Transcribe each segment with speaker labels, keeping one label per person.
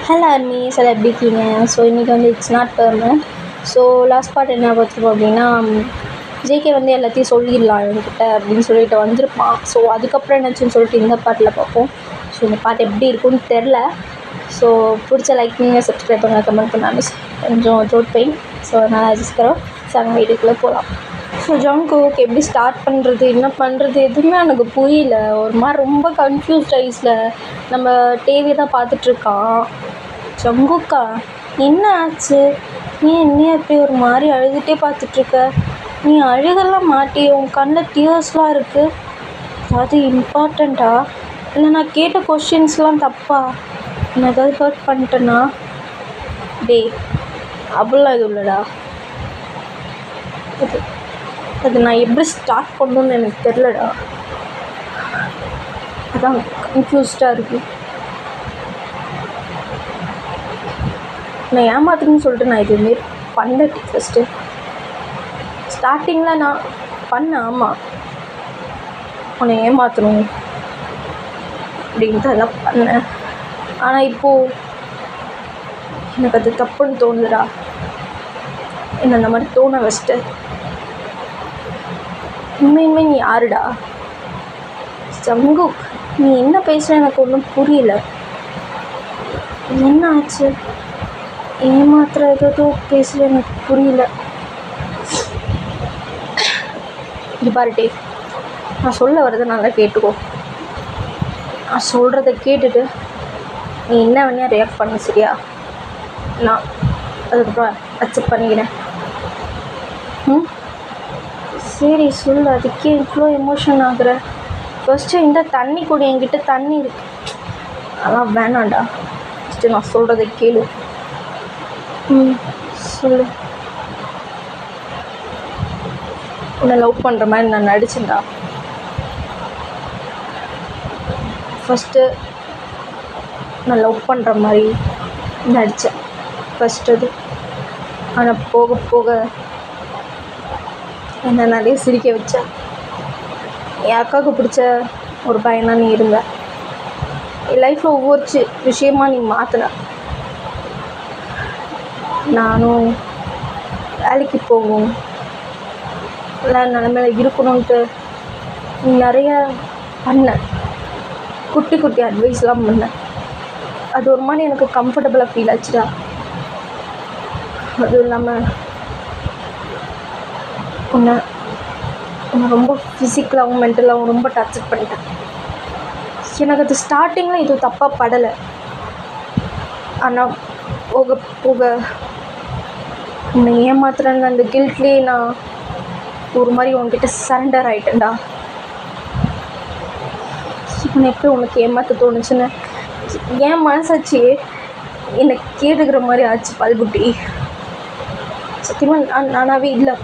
Speaker 1: Hello அர்மீஸ் எல்லாம் எப்படி இருக்கீங்க? ஸோ இன்றைக்கி வந்து it's not permanent. So last part என்ன பார்த்துருப்போம் அப்படின்னா, ஜேகே வந்து எல்லாத்தையும் சொல்லிடலாம் என்கிட்ட அப்படின்னு சொல்லிட்டு வந்திருப்பான். ஸோ அதுக்கப்புறம் என்னாச்சுன்னு சொல்லிட்டு இந்த பாட்டில் பார்ப்போம். ஸோ இந்த பாட்டு எப்படி இருக்குன்னு தெரில. ஸோ பிடிச்ச லைக் பண்ணுங்கள், சப்ஸ்கிரைப் பண்ணுங்கள், கமெண்ட் பண்ணாமல் கொஞ்சம் த்ரோட் பெயின். ஸோ அதனால் அஜிஸ்கிறோம். ஸோ அந்த வீட்டுக்குள்ளே போகலாம். ஸோ ஜங்குக் எப்படி ஸ்டார்ட் பண்ணுறது, என்ன பண்ணுறது எதுவுமே எனக்கு புரியல. ஒரு மாதிரி ரொம்ப கன்ஃபியூஸ்ட் ஆயிஸில் நம்ம டிவி தான் பார்த்துட்ருக்கான். ஜங்குக்கா என்ன ஆச்சு? நீ என்ன அப்படி ஒரு மாதிரி அழுதுகிட்டே பார்த்துட்ருக்க? நீ அழுகெல்லாம் மாட்டி உன் கண்ணில் டியர்ஸ்லாம் இருக்குது. அது இம்பார்ட்டண்ட்டா? இல்லை நான் கேட்ட கொஷின்ஸ்லாம் தப்பா? நான் ஏதாவது ஹர்ட் பண்ணிட்டேன்னா? டே அப்படிலாம் எதுவும் இல்லைடா. அது நான் எப்படி ஸ்டார்ட் பண்ணணுன்னு எனக்கு தெரிலடா. அதான் கன்ஃபியூஸ்டாக இருக்குது. நான் ஏமாத்துறேன்னு சொல்லிட்டு நான் எதுவுமே பண்ணல. ஃபஸ்ட்டு ஸ்டார்டிங்கில் நான் பண்ணேன். ஆமாம், உன்னை ஏமாற்றணும் அப்படின்ட்டு அதெல்லாம் பண்ணேன். ஆனால் இப்போது எனக்கு அது தப்புன்னு தோணுதுடா. என்ன அந்த மாதிரி தோண வச்சிட்டு உண்மையுமே நீ யாருடா? ஜங்குக், நீ என்ன பேசுகிற எனக்கு ஒன்றும் புரியல. என்ன ஆச்சு? ஏமாத்துற ஏதோ பேசுகிற எனக்கு புரியல. இது பாருட்டே, நான் சொல்ல வரதை நல்லா கேட்டுக்கோ. நான் சொல்கிறத கேட்டுட்டு நீ என்ன வேணா ரியாக்ட் பண்ண, சரியா? நான் அதுக்கப்புறம் அக்செப்ட் பண்ணிக்கிறேன். சரி சொல்லு, அதுக்கே இவ்வளோ எமோஷன் ஆகுற? ஃபஸ்ட்டு இந்த தண்ணி கூட என்கிட்ட தண்ணி இருக்கு. அதெல்லாம் வேணாண்டா. ஃபஸ்ட்டு நான் சொல்கிறத கேளு. சொல்லு. உன்னை லவ் பண்ணுற மாதிரி நான் நடிச்சேன்டா. ஃபஸ்ட்டு நான் லவ் பண்ணுற மாதிரி நடித்தேன் ஃபஸ்ட்டு அது. ஆனால் போக போக என்னை நிறைய சிரிக்க வச்சேன். என் அக்காவுக்கு பிடிச்ச ஒரு பையனாக நீ இருந்த. என் லைஃப்பில் ஒவ்வொரு விஷயமாக நீ மாற்றின. நானும் வேலைக்கு போகும் எல்லா நிலமையில இருக்கணுன்ட்டு நீ நிறைய பண்ண. குட்டி குட்டி அட்வைஸ்லாம் பண்ண. அது ஒரு மாதிரி எனக்கு கம்ஃபர்டபுளாக ஃபீல் ஆச்சுடா. அதுவும் இல்லாமல் உன்னை ரொம்ப ஃபிசிக்கலாகவும் மென்டலாகவும் ரொம்ப டார்ச்சர் பண்ணிட்டேன். எனக்கு அது ஸ்டார்டிங்கில் இது தப்பாக படலை. ஆனால் போக போக உன்னை ஏமாத்துறேன்னு அந்த கில்ட்லேயே நான் ஒரு மாதிரி உன்கிட்ட சரண்டர் ஆகிட்டேன்டா. உன்னை எப்படி உனக்கு ஏமாற்ற தோணுச்சுன்னு என் மனசாச்சு என்னை கேட்டுக்கிற மாதிரி ஆச்சு. பல்குட்டி, சத்தியமாக நானாகவே இல்லை.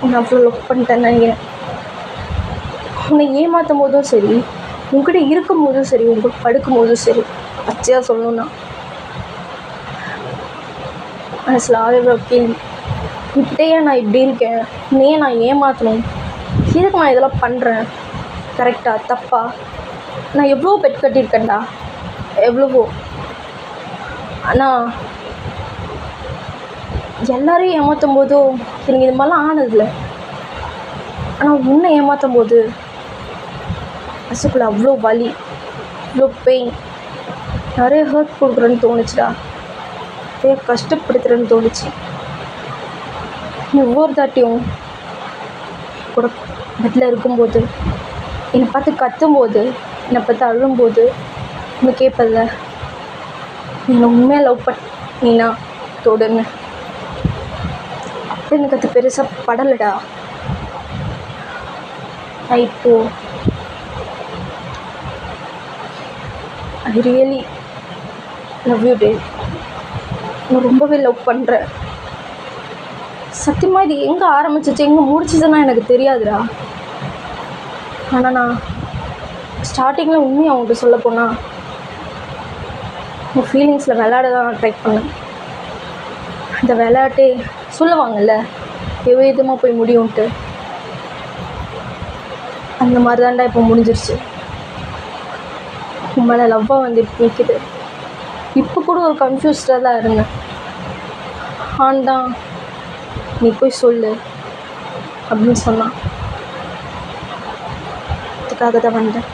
Speaker 1: உன்னை அவ்வளோ லவ் பண்ணிட்டேன்னு நினைக்கிறேன். உன்னை ஏமாற்றும் போதும் சரி, உங்ககிட்ட இருக்கும் போதும் சரி, உங்களுக்கு படுக்கும் போதும் சரி, பச்சையாக சொல்லணும்னா மனசில் ஆயிரம் கேள்வி. இப்படியே நான் இப்படி இருக்கேன், ஏன் நான் ஏமாற்றணும்? எதுக்கு நான் இதெல்லாம் பண்ணுறேன்? கரெக்டாக தப்பா? நான் எவ்வளோ பெட் கட்டியிருக்கேன்டா, எவ்வளவோ. ஆனால் எல்லோரையும் ஏமாற்றும் போதும் எனக்கு இது மாதிரிலாம் ஆனதில்லை. ஆனால் உன்னை ஏமாற்றும் போது மனசுக்குள்ளே அவ்வளோ வலி, அவ்வளோ பெயின், நிறைய ஹர்ட் கொடுக்குறேன்னு தோணுச்சுடா. நிறைய கஷ்டப்படுத்துகிறேன்னு தோணுச்சு. ஒவ்வொரு தாட்டியும் கூட பெட்டில் இருக்கும்போது, என்னை பார்த்து கத்தும்போது, என்னை பார்த்து அழும்போது நீ கேட்பதில்ல, என்னை உண்மையாக லவ் பண்ணினா தொடுன்னு. அப்போ எனக்கு அது பெருசாக படலைடா. நான் இப்போது ஐ ரியலி லவ் யூ டே. நான் ரொம்பவே லவ் பண்ணுறேன். சத்தியமாக இது எங்கே ஆரம்பிச்சிச்சு எங்கே முடிச்சிச்சுன்னா எனக்கு தெரியாதுடா. ஆனால் நான் ஸ்டார்டிங்கில் உண்மையாக அவங்கள்ட்ட சொல்ல போனால் உங்கள் ஃபீலிங்ஸில் விளையாட தான் நான் ட்ரை பண்ணேன். அந்த விளையாட்டே சொல்லுவாங்கள்ல விதமாக போய் முடியும்ன்ட்டு, அந்த மாதிரி தான்டா இப்போ முடிஞ்சிருச்சு. உன் மேலே லவ்வாக வந்து நிற்கிது. இப்போ கூட ஒரு கன்ஃபியூஸ்டாக தான் இருந்தேன். ஆண்டான் நீ போய் சொல்லு அப்படின்னு சொன்னான். அதுக்காக தான் வந்தேன்.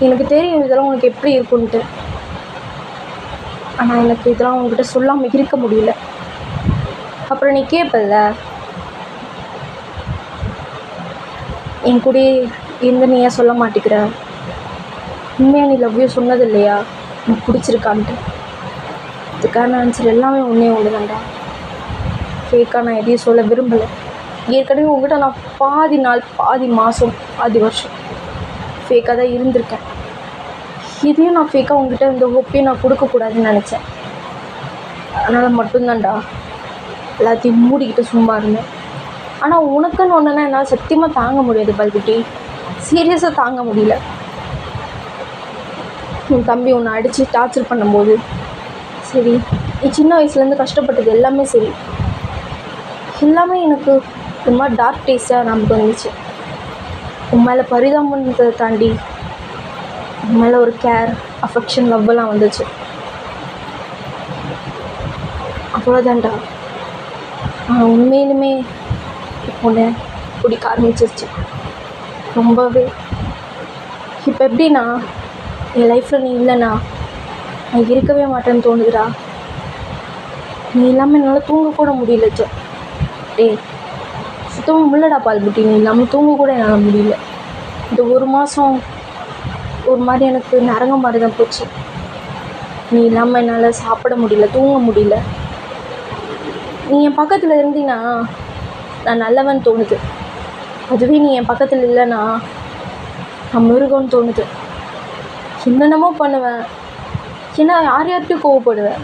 Speaker 1: எனக்கு தெரியும் இதெல்லாம் உனக்கு எப்படி இருக்குன்ட்டு. ஆனால் எனக்கு இதெல்லாம் உங்ககிட்ட சொல்லாமல் இருக்க முடியல. அப்புறம் நீ கேட்பல்ல, என் கூட இருந்து நீ ஏன் சொல்ல மாட்டேங்கிற, உண்மையாக நீ லவ் யூ சொன்னது இல்லையா, எனக்கு பிடிச்சிருக்கான்ட்டு. அதுக்கான ஆன்சர் எல்லாமே ஒன்று தான்டா. ஃபேக்காக நான் எதையும் சொல்ல விரும்பலை. ஏற்கனவே உங்ககிட்ட நான் பாதி நாள், பாதி மாதம், பாதி வருஷம் ஃபேக்காக தான் இருந்திருக்கேன். இதையும் நான் ஃபேக்காக உங்ககிட்ட இந்த ஹோப்பையும் நான் கொடுக்கக்கூடாதுன்னு நினச்சேன். அதனால் மட்டும்தான்டா எல்லாத்தையும் மூடிக்கிட்டு சும்மா இருந்தேன். ஆனால் உனக்குன்னு ஒன்றுனா என்னால் சத்தியமாக தாங்க முடியாது பல்குட்டி. சீரியஸாக தாங்க முடியல. உன் தம்பி உன்னை அடித்து டார்ச்சர் பண்ணும்போது சரி, நீ சின்ன வயசுலேருந்து கஷ்டப்பட்டது எல்லாமே சரி, எல்லாமே எனக்கு ஒரு மாதிரி டார்க் டேஸ்ட்டாக நமக்கு வந்துச்சு. உன் மேலே பரிதாபத்தை தாண்டி உன் மேலே ஒரு கேர், அஃபெக்ஷன், லவ்வெல்லாம் வந்துச்சு. அவ்வளோதான்டா. உண்மையிலுமே உன்னை பிடிக்க ஆரம்பிச்சிருச்சு ரொம்பவே. இப்போ எப்படின்னா, என் லைஃப்பில் நீ இல்லைண்ணா நான் இருக்கவே மாட்டேன்னு தோணுதுடா. நீ இல்லாமல் என்னால் தூங்கக்கூட முடியல. சுத்தமாக முடியலடா பால்குட்டி, நீ இல்லாமல் தூங்க கூட என்னால் முடியல. இந்த ஒரு மாதம் ஒரு மாதிரி எனக்கு நரங்க மாதிரி தான் போச்சு. நீ இல்லாமல் என்னால் சாப்பிட முடியல, தூங்க முடியல. நீ என் பக்கத்தில் இருந்தீன்னா நான் நல்லவன் தோணுது. அதுவே நீ என் பக்கத்தில் இல்லைன்னா நான் மிருகம்னு தோணுது. என்னென்னமோ பண்ணுவேன், ஏன்னா யார்கிட்டையும் கோவப்படுவேன்.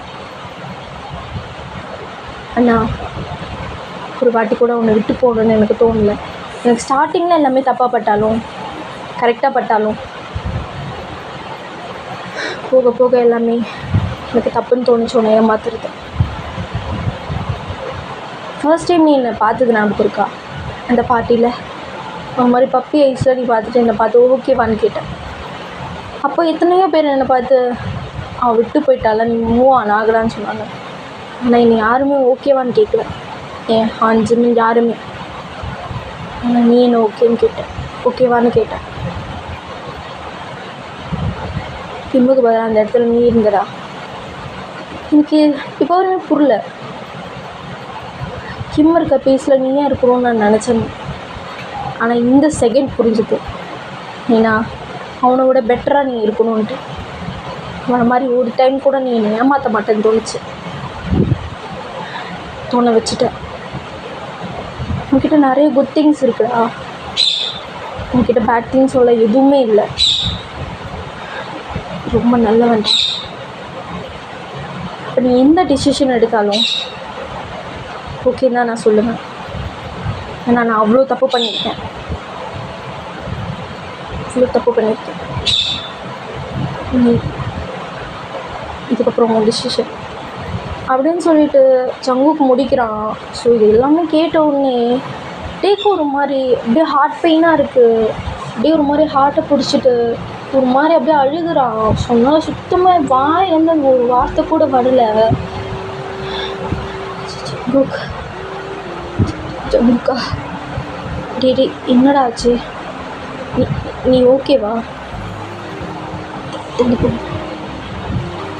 Speaker 1: அண்ணா ஒரு வாட்டி கூட உன்னை விட்டு போகணுன்னு எனக்கு தோணலை. எனக்கு ஸ்டார்டிங்கில் எல்லாமே தப்பாக பட்டாலும் கரெக்டாக பட்டாலும் போக போக எல்லாமே எனக்கு தப்புன்னு தோணுச்சு உன்னை ஏமாத்துறது. ஃபர்ஸ்ட் டைம் நீ என்னை பார்த்தது ஞாபகம் இருக்கா? அந்த பார்ட்டியில் ஒரு மாதிரி பப்பி ஐஸில் நீ பார்த்துட்டு என்னை பார்த்து ஓகேவான்னு கேட்டேன். அப்போ எத்தனையோ பேர் என்னை பார்த்து அவள் விட்டு போயிட்டால, நீ மூவ் ஆன் ஆகலான்னு சொன்னாங்க. ஆனால் என்னை யாருமே ஓகேவான்னு கேட்கல. ஏன் ஹான்ஜின்னு யாருமே. ஆனால் நீ என்ன ஓகேன்னு கேட்டேன், ஓகேவான்னு கேட்டேன். கிம்முக்கு பதிலாக அந்த இடத்துல நீ இருந்தடா. எனக்கு இப்போ வரையும் புரியல, கிம் இருக்க பேஸில் நீ ஏன் இருக்கணும்னு நான் நினச்சேன். ஆனால் இந்த செகண்ட் புரிஞ்சுது, ஏன்னா அவனை விட பெட்டராக நீ இருக்கணும்ன்ட்டு. அவனை மாதிரி ஒரு டைம் கூட நீ என்னை ஏமாற்ற மாட்டேன்னு தோணுச்சு. தோண வச்சுட்டேன். உன்கிட்ட நிறைய குட் திங்ஸ் இருக்குடா. உன்கிட்ட பேட் திங்ஸ் சொல்ல எதுவுமே இல்லை. ரொம்ப நல்லவன். இப்போ நீ எந்த டிசிஷன் எடுத்தாலும் ஓகே தான் நான் சொல்லுவேன். ஏன்னா நான் அவ்வளோ தப்பு பண்ணியிருக்கேன். நீ இதுக்கப்புறம் உன் டிசிஷன் அப்படின்னு சொல்லிட்டு சங்குக்கு முடிக்கிறான். ஸோ இது எல்லாமே கேட்ட உடனே டேக்கு ஒரு மாதிரி அப்படியே ஹார்ட் பெயினாக இருக்குது. அப்படியே ஒரு மாதிரி ஹார்ட்டை பிடிச்சிட்டு ஒரு மாதிரி அப்படியே அழுகுறான். சொன்னால் சுத்தமாக வாயிலேருந்து அந்த ஒரு வார்த்தை கூட வரல. ஜங்குக்கா டே என்னடா ஆச்சு? நீ ஓகேவா?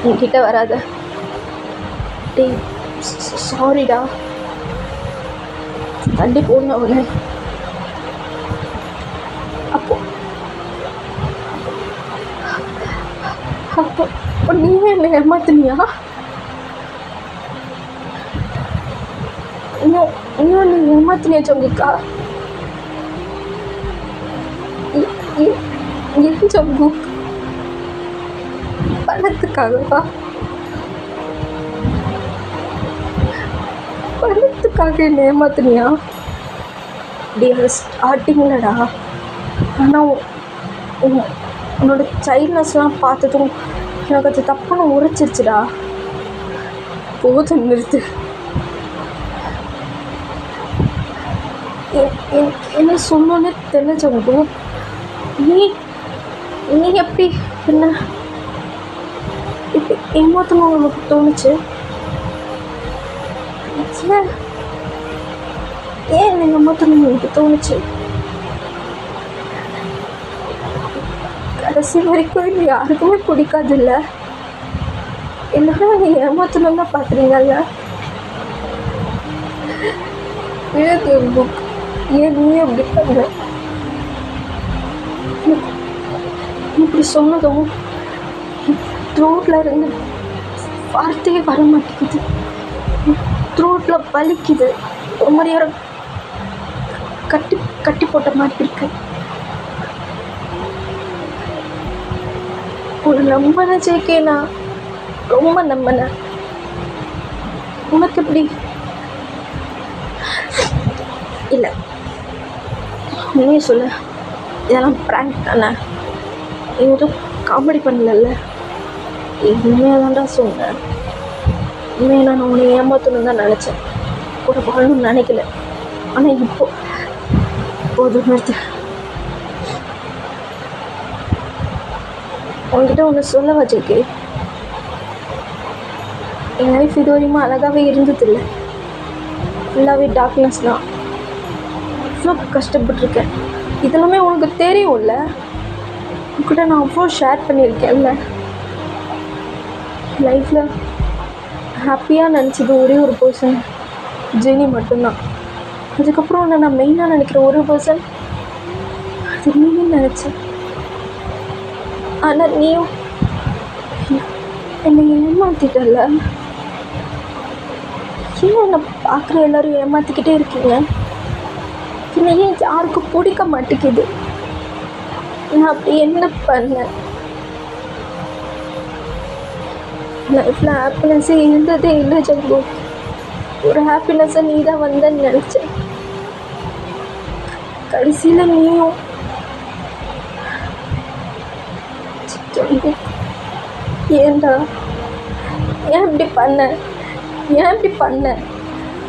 Speaker 1: என்கிட்ட வராத டே. சாரிடா, தள்ளி போன அவனை. அப்போ நீயே என்னை ஏமாத்தினியா? இன்னும் நீ ஏமாத்தினியா ஜங்குக்கா? ஏன் ஜங்கு? பணத்துக்காகவா? பணத்துக்காக என்ன ஏமாத்தினியா? டே ஸ்டார்டிங்லடா. ஆனால் உன்னோட சைல்ட்னஸ்லாம் பார்த்ததும் எனக்கு அது தப்புன்னு உரைச்சிருச்சுடா. போதும் நிறுத்து. என்ன சொல்லணுன்னே தெரிஞ்சவங்க நீ எப்படி என்ன ஏமாத்தணும் உங்களுக்கு தோணுச்சு? ஏன் ஏன் என்னை ஏமாத்தணும் உங்களுக்கு தோணுச்சு? கடைசி வரைக்கும் இது யாருக்குமே பிடிக்காதுல்ல. எல்லாரும் நீங்கள் ஏமாத்தணும் தான் பார்க்குறீங்கல்ல. ஏன் புக் ஏன் நீ அப்படி பண்ண? இப்படி சொன்னதும் த்ரோட்டில் இருந்து வார்த்தையே வர மாட்டேங்குது. த்ரோட்டில் வலிக்குது. ஒரு மாதிரி யாரும் கட்டி கட்டி போட்ட மாதிரி இருக்கு. ஒரு நம்பின ஜேகே, நான் ரொம்ப நம்பினேன். உனக்கு எப்படி? இல்லை, உண்மையை சொல்லு, இதெல்லாம் ப்ராங்க் தானே? எதுவும் காமெடி பண்ணல. உண்மையாக தான்டா சொன்னேன். உண்மையை நான் உன்னை ஏமாற்றணுன்னு தான் நினச்சேன், கூட வாழணும்னு நினைக்கல. ஆனால் இப்போ போதும் நிறுத்து. உங்ககிட்ட ஒன்று சொல்லவா ஜேகே? என் லைஃப் இது வரையுமா அழகாகவே இருந்ததில்லை. ஃபுல்லாகவே டார்க்னஸ் தான். அவ்வளோ கஷ்டப்பட்டுருக்கேன். இதெல்லாமே உனக்கு தெரியும்ல. உங்ககிட்ட நான் அவ்வளோ ஷேர் பண்ணியிருக்கேன்ல. லைஃப்பில் ஹாப்பியாக நினச்சது ஒரே ஒரு பர்சன் ஜெனி மட்டும்தான். அதுக்கப்புறம் உன்னை நான் மெயினாக நினைக்கிற ஒரு பர்சன் அது நீயும் நினச்சேன். ஆனால் நீயும் என்னை ஏமாற்றிட்டல. ஏன் என்னை பார்க்குற எல்லோரும் ஏமாற்றிக்கிட்டே இருக்கீங்க? என்னை ஏன் யாருக்கும் பிடிக்க மாட்டேங்குது? நான் அப்படி என்ன பண்ணேன்? லைஃப்பில் ஹாப்பினஸ்ஸே இருந்ததே இல்லை ஜங்கு. ஒரு ஹாப்பினஸ்ஸை நீ தான் வந்தேன்னு நினச்சேன். கடைசியில் நீயும் ஜங்கு, ஏன்டா ஏன் இப்படி பண்ண? ஏன் இப்படி பண்ண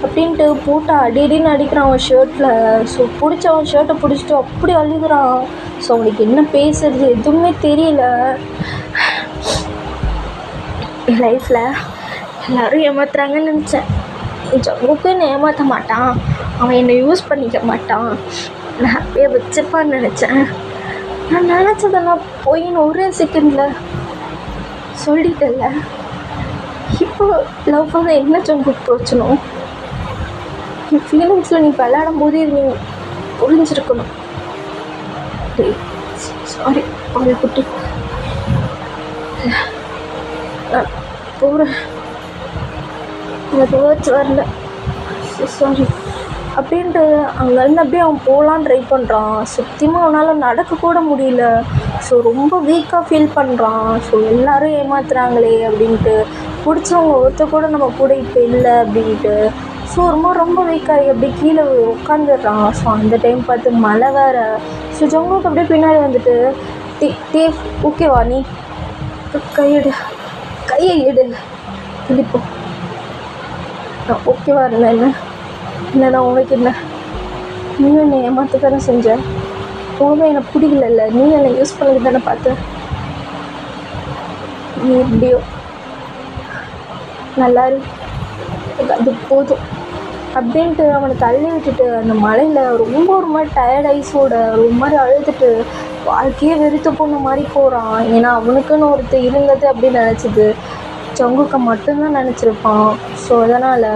Speaker 1: அப்படின்ட்டு போட்டு அடின்னு அடிக்கிறான் அவன் ஷர்ட்டில். ஸோ பிடிச்ச அவன் ஷர்ட்டை பிடிச்சிட்டு அப்படி அழுகுறான். ஸோ அவனுக்கு என்ன பேசுறது எதுவுமே தெரியல. என் லைஃப்பில் எல்லோரும் ஏமாத்துறாங்கன்னு நினச்சேன். ஜங்குக்கு என்னை ஏமாற்ற மாட்டான், அவன் என்னை யூஸ் பண்ணிக்க மாட்டான், நான் ஹாப்பியாக வச்சுப்பான்னு நினச்சேன். நான் நினச்சதெல்லாம் போயின்னு ஒரே செகண்டில் சொல்லிட்டல. இப்போ லவ் பண்ண என்ன ஜங்குக்கு பிரச்சனும்? என் ஃபீலிங்ஸில் நீ விளையாடும் போது நீ புரிஞ்சிருக்கணும். சாரி அவளை குட்டி, நான் போகிறேன். எனக்கு வேர்ட்ஸ் வரல, சாரி அப்படின்ட்டு அங்கேருந்து அப்படியே அவன் போகலான்னு ட்ரை பண்ணுறான். சத்தியமாக அவனால் நடக்கக்கூட முடியல. ஸோ ரொம்ப வீக்காக ஃபீல் பண்ணுறான். ஸோ எல்லோரும் ஏமாத்துறாங்களே அப்படின்ட்டு, பிடிச்சவங்க ஒருத்தர் கூட நம்ம கூட இப்போ இல்லை அப்படின்ட்டு. ஸோ ரொம்ப வீக்காகி அப்படியே கீழே உட்காந்துடுறான். ஸோ அந்த டைம் பார்த்து மழை வேறு. ஸோ ஜங்குக்கு அப்படியே பின்னாடி வந்துட்டு டே ஓகேவா, நீ கையை எடு இப்போ. நான் ஓகேவா இருந்தேன். என்னடா உனக்கு என்ன? நீயும் என்னை ஏமாற்ற தானே செஞ்சேன். உனக்கு என்னை பிடிக்கல, நீ என்னை யூஸ் பண்ணது தானே பார்த்த. நீ எப்படியோ நல்லா அது போதும் அப்படின்ட்டு அவனை தள்ளி விட்டுட்டு அந்த மலையில் ரொம்ப ஒரு மாதிரி டயர்ட் ஐஸோட ஒரு மாதிரி அழுதுட்டு வாழ்க்கையே வெறுத்து போன மாதிரி போகிறான். ஏன்னா அவனுக்குன்னு ஒருத்தர் இருந்தது அப்படின்னு நினச்சிது. ஜங்குக்க மட்டும்தான் நினச்சிருப்பான். ஸோ அதனால்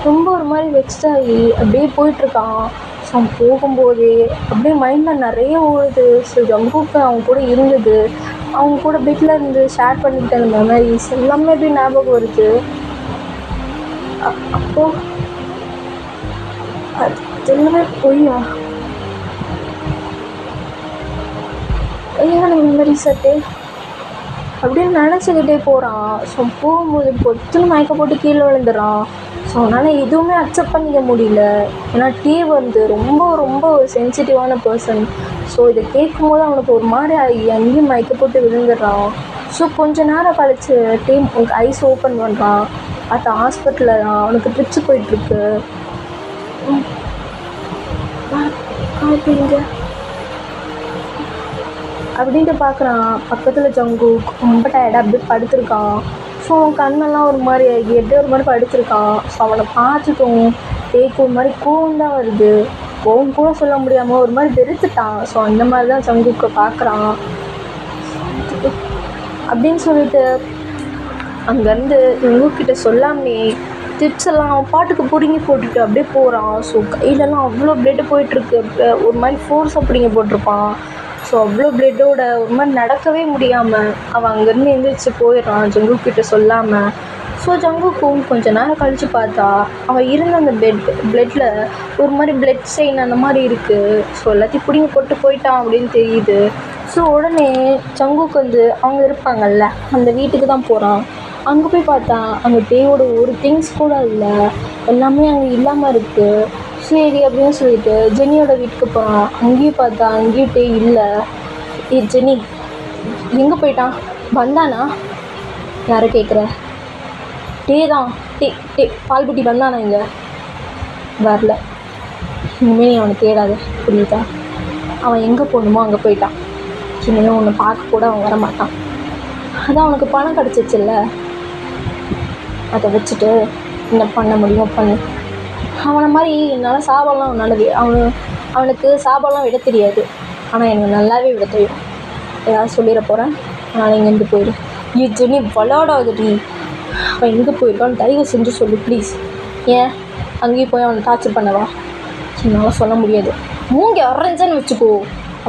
Speaker 1: ரொம்ப ஒரு மாதிரி வெக்ஸ்டாகி அப்படியே போயிட்டுருக்கான். ஸோ அவன் போகும்போதே அப்படியே மைண்டில் நிறைய ஓடுது. ஸோ ஜங்குக்கு அவங்க கூட இருந்தது, அவங்க கூட பெட்டில் இருந்து ஷேர் பண்ணிக்கிட்ட அந்த மெமரிஸ் எல்லாமே அப்படியே ஞாபகம் வருது. அப்போது அது எல்லாமே பொய்யா? பொய்யான மெமரிஸ் அட்டே அப்படின்னு நினச்சிக்கிட்டே போகிறான். ஸோ போகும்போது பொத்துன்னு மயக்க போட்டு கீழே விழுந்துடுறான். ஸோ அவனால் எதுவுமே அக்செப்ட் பண்ணிக்க முடியல. ஏன்னா வந்து ரொம்ப ஒரு சென்சிட்டிவான பர்சன். ஸோ இதை கேட்கும்போது அவனுக்கு ஒரு மாதிரி அங்கேயும் மயக்க போட்டு விழுந்துடுறான். ஸோ கொஞ்ச நேரம் கழிச்சு உனக்கு ஐஸ் ஓப்பன் பண்ணுறான். அது ஹாஸ்பிட்டலில் தான் அவனுக்கு ட்ரிப்ஸ் போயிட்டுருக்கு. அப்படின்ட்டு பார்க்குறான். பக்கத்தில் ஜங்கு ரொம்ப டயர்டாக அப்படியே படுத்துருக்கான். ஸோ ஸோ அவன் கண்ணெல்லாம் ஒரு மாதிரி ஆகி எப்படியோ ஒரு மாதிரி படிச்சிருக்கான். ஸோ அவனை பார்த்துட்டோம் டேக்கு ஒரு மாதிரி கோவம் தான் வருது. கோவம் கூட சொல்ல முடியாமல் ஒரு மாதிரி வெறுத்துட்டான். ஸோ அந்த மாதிரி தான் ஜங்குக்கை பார்க்குறான் அப்படின்னு சொல்லிட்டு அங்கேருந்து ஜங்குக்கிட்ட சொல்லாமே டிப்ஸ் எல்லாம் அவன் பாட்டுக்கு பிடுங்கி போட்டுட்டு அப்படியே போகிறான். ஸோ கையிலலாம் அவ்வளோ பிளட்டு போயிட்டுருக்கு. ஒரு மாதிரி ஃபோர்ஸாக பிடிங்கி போட்டிருப்பான். ஸோ அவ்வளோ பிளட்டோட ஒரு மாதிரி நடக்கவே முடியாமல் அவன் அங்கேருந்து எழுந்திரிச்சு போயிடுறான் ஜங்குக்கிட்ட சொல்லாமல். ஸோ ஜங்குக்கும் கொஞ்சம் நேரம் கழித்து பார்த்தா அவன் இருந்த அந்த பிளட்டில் ஒரு மாதிரி பிளட் ஸ்டெயின் அந்த மாதிரி இருக்குது. ஸோ எல்லாத்தையும் பிடிங்கி போட்டு போயிட்டான் அப்படின்னு தெரியுது. ஸோ உடனே ஜங்குக்கு வந்து அவங்க இருப்பாங்கல்ல அந்த வீட்டுக்கு தான் போகிறான். அங்கே போய் பார்த்தா அங்கே டேயோட ஒரு திங்ஸ் கூட இல்லை, எல்லாமே அங்கே இல்லாமல் இருக்குது. சரி அப்படின்னு சொல்லிட்டு ஜெனியோட வீட்டுக்கு போகிறான். அங்கேயும் பார்த்தா அங்கேயும் டே இல்லை. ஜெனி எங்கே போயிட்டான், வந்தானா? யாரை கேட்குற? டே தான். டே பால்புட்டி வந்தானா? இங்கே வரல. இனிமேல் நீ அவனை தேடாத, புரியுதா? அவன் எங்கே போகணுமோ அங்கே போயிட்டான். இனிமேல் உன்னை பார்க்க கூட அவன் வரமாட்டான். அதான் அவனுக்கு பணம் கிடச்சிச்சில்ல, அதை வச்சுட்டு என்ன பண்ண முடியுமோ பண்ணு. அவனை மாதிரி என்னால் சாபம்லாம் அவனுக்கு சாபம்லாம் விட தெரியாது. ஆனால் எனக்கு நல்லாவே விட தெரியும். ஏதாவது சொல்லிட போகிறேன், நான் இங்கேருந்து போயிடு. ஜெனி விளாடாதுடி. அவன் எங்கே போயிருக்கான்னு தயவு செஞ்சு சொல்லு ப்ளீஸ். ஏன் அங்கேயும் போய் அவனை டார்ச்சர் பண்ணவா? என்னால் சொல்ல முடியாது. மூங்கி அரைஞ்சன்னு வச்சுக்கோ,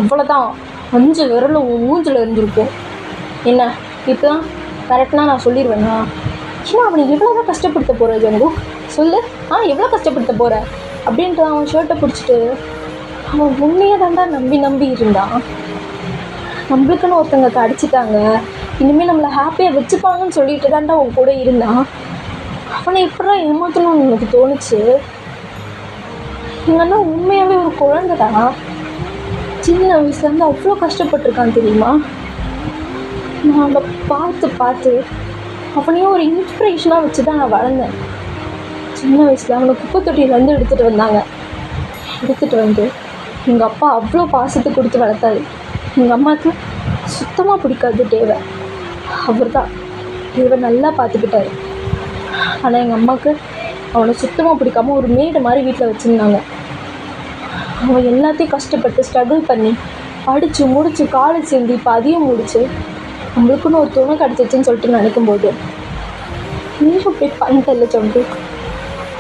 Speaker 1: அவ்வளோதான். 5 விரலும் மூஞ்சில் இருந்திருக்கும். என்ன இப்போ தான் கரெக்டாக நான் சொல்லிடுவேண்ணா. ஏன்னா அவனை எவ்வளோ தான் கஷ்டப்படுத்த போகிற ஜங்கு சொல்லு. எவ்வளோ கஷ்டப்படுத்த போகிற அப்படின்ட்டு அவன் ஷர்ட்டை பிடிச்சிட்டு அவன் உண்மையாக தாண்டா நம்பி இருந்தான். நம்மளுக்குன்னு ஒருத்தங்க அடிச்சிட்டாங்க, இனிமேல் நம்மளை ஹாப்பியாக வச்சுப்பாங்கன்னு சொல்லிட்டு தாண்டா அவன் கூட இருந்தான். அவனை எப்படா ஏமாற்றணும்னு எனக்கு தோணுச்சு. எங்கன்னா உண்மையாகவே ஒரு குழந்தைடா. சின்ன வயசுலேருந்து அவ்வளோ கஷ்டப்பட்டிருக்கான் தெரியுமா? நான் அவனை பார்த்து அவனையும் ஒரு இன்ஸ்பிரேஷனாக வச்சு தான் நான் வளர்ந்தேன். சின்ன வயசில் அவனை குப்பை தொட்டியிலேருந்து எடுத்துகிட்டு வந்து எங்கள் அப்பா அவ்வளோ பாசத்தை கொடுத்து வளர்த்தாரு. எங்கள் அம்மாவுக்கு சுத்தமாக பிடிக்காது டேவை. அவர் தான் டேவை நல்லா பார்த்துக்கிட்டாரு. ஆனால் எங்கள் அம்மாவுக்கு அவனை சுத்தமாக பிடிக்காமல் ஒரு மேடை மாதிரி வீட்டில் வச்சுருந்தாங்க. அவன் எல்லாத்தையும் கஷ்டப்பட்டு ஸ்ட்ரகிள் பண்ணி படித்து முடித்து காலேஜ் சேர்ந்து இப்போ அதையும் முடித்து நம்மளுக்குன்னு ஒரு துணை கிடச்சிச்சின்னு சொல்லிட்டு நினைக்கும்போது நீயும் அப்படி பண்ணிட்டல ஜங்கு.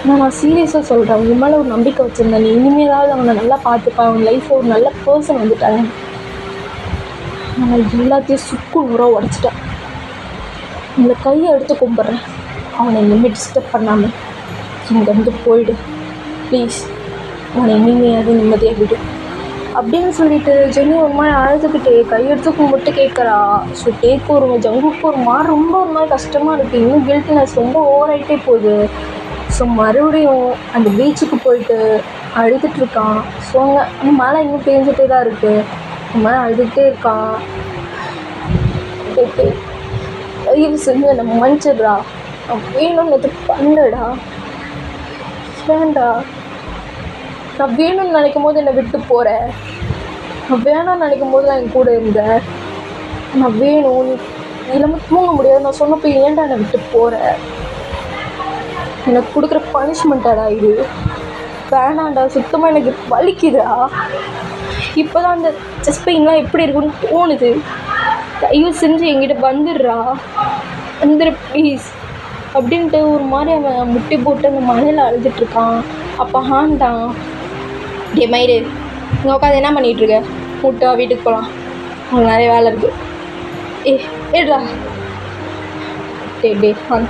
Speaker 1: நான் சீரியஸாக சொல்கிறேன், உன் மேலே ஒரு நம்பிக்கை வச்சுருந்தேன். நீ இனிமேலாவது அவனை நல்லா பார்த்துப்பா, அவன் லைஃப்பில் ஒரு நல்ல பர்சன் வந்துட்டாங்க. அவன் எல்லாத்தையும் சுக்கு நூறாக உடச்சிட்டேன். உங்களை கையை எடுத்து கும்பிட்றேன், அவனை இனிமேல் டிஸ்டர்ப் பண்ணாமல் இங்கேருந்து போயிடு ப்ளீஸ். அவனை இனிமையாவது நிம்மதியாக விடு அப்படின்னு சொல்லிட்டு ஜெனி ஒரு மாதிரி அழுதுகிட்டே கையெடுத்து கும்பிட்டு கேட்குறா. ஸோ டேக்கு ஜங்குக்கு ஒரு மாதிரி ரொம்ப ஒரு மாதிரி கஷ்டமாக இருக்குது. இன்னும் கில்ட்னஸ் ரொம்ப ஓவராகிட்டே போகுது. ஸோ மறுபடியும் அந்த பீச்சுக்கு போயிட்டு அழுதுட்டுருக்கான். ஸோ அங்கே மழை இன்னும் பேஞ்சிட்டே தான் இருக்குது. மழை அழுதுகிட்டே இருக்கான். தயவு செஞ்சு என்னை மன்னிச்சிடுறா, நான் வேணும்னு எது பண்ணடா, வேண்டா. நான் வேணும்னு நினைக்கும் போது என்னை விட்டு போகிறேன், நான் வேணாம்னு நினைக்கும் போது நான் என் கூட இருந்தேன். நான் வேணும் இல்லாமல் தூங்க முடியாது நான் சொன்னப்போ ஏன்டா என்னை விட்டு போகிறேன்? எனக்கு கொடுக்குற பனிஷ்மெண்ட்டாடா இது, வேணாண்டா, சுத்தமாக எனக்கு வலிக்குதா. இப்போ தான் அந்த செஸ்ட் பெயின்லாம் எப்படி இருக்குன்னு தோணுது. தயவு செஞ்சு என்கிட்ட வந்துடுறா, வந்துடு ப்ளீஸ் அப்படின்ட்டு ஒரு மாதிரி அவன் முட்டி போட்டு அந்த மழையில் அழுதுட்ருக்கான். அப்போ ஹான்டான், டே மயிறு இங்கே உட்காந்து என்ன பண்ணிகிட்ருக்க, முட்டா வீட்டுக்கு போகலாம், அவங்களுக்கு நிறைய வேலை இருக்குது. ஏடா டே ஹான்